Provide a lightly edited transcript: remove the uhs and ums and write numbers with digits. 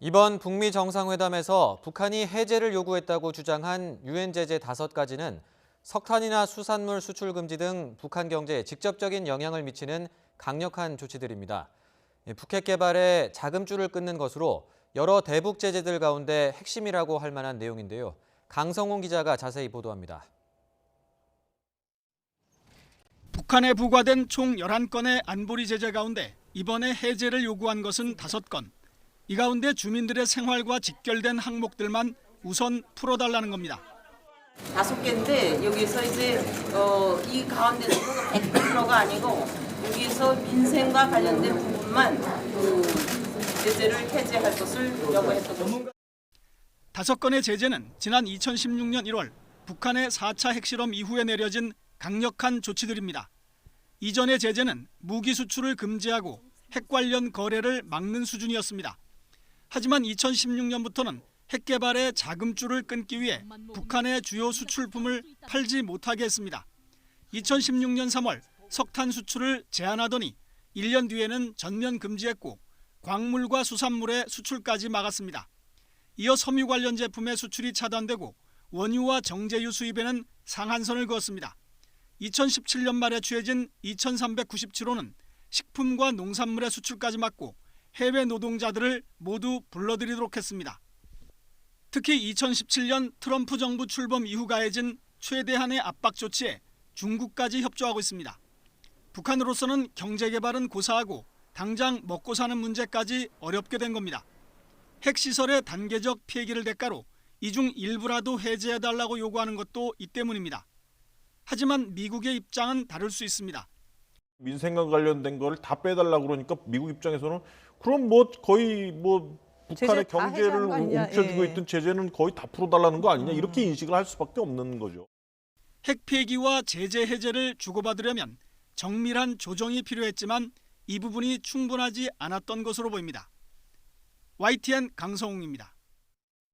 이번 북미 정상회담에서 북한이 해제를 요구했다고 주장한 유엔 제재 5가지는 석탄이나 수산물 수출 금지 등 북한 경제에 직접적인 영향을 미치는 강력한 조치들입니다. 북핵 개발에 자금줄을 끊는 것으로 여러 대북 제재들 가운데 핵심이라고 할 만한 내용인데요. 강성훈 기자가 자세히 보도합니다. 북한에 부과된 총 11건의 안보리 제재 가운데 이번에 해제를 요구한 것은 5건. 이 가운데 주민들의 생활과 직결된 항목들만 우선 풀어달라는 겁니다. 5개인데 여기서 이제 이 가운데서 100%가 아니고 여기서 민생과 관련된 부분만 제재를 해제할 것을 요구했던 겁니다. 5건의 제재는 지난 2016년 1월 북한의 4차 핵실험 이후에 내려진 강력한 조치들입니다. 이전의 제재는 무기 수출을 금지하고 핵 관련 거래를 막는 수준이었습니다. 하지만 2016년부터는 핵 개발에 자금줄을 끊기 위해 북한의 주요 수출품을 팔지 못하게 했습니다. 2016년 3월 석탄 수출을 제한하더니 1년 뒤에는 전면 금지했고 광물과 수산물의 수출까지 막았습니다. 이어 섬유 관련 제품의 수출이 차단되고 원유와 정제유 수입에는 상한선을 그었습니다. 2017년 말에 취해진 2397호는 식품과 농산물의 수출까지 막고 해외 노동자들을 모두 불러들이도록 했습니다. 특히 2017년 트럼프 정부 출범 이후 가해진 최대한의 압박 조치에 중국까지 협조하고 있습니다. 북한으로서는 경제 개발은 고사하고 당장 먹고 사는 문제까지 어렵게 된 겁니다. 핵시설의 단계적 폐기를 대가로 이 중 일부라도 해제해달라고 요구하는 것도 이 때문입니다. 하지만 미국의 입장은 다를 수 있습니다. 민생과 관련된 거를 다 빼달라고 그러니까 미국 입장에서는 그럼 뭐 거의 뭐 북한의 경제를 움켜쥐고 있던 제재는 거의 다 풀어달라는 거 아니냐 이렇게 인식을 할 수밖에 없는 거죠. 핵 폐기와 제재 해제를 주고받으려면 정밀한 조정이 필요했지만 이 부분이 충분하지 않았던 것으로 보입니다. YTN 강성웅입니다.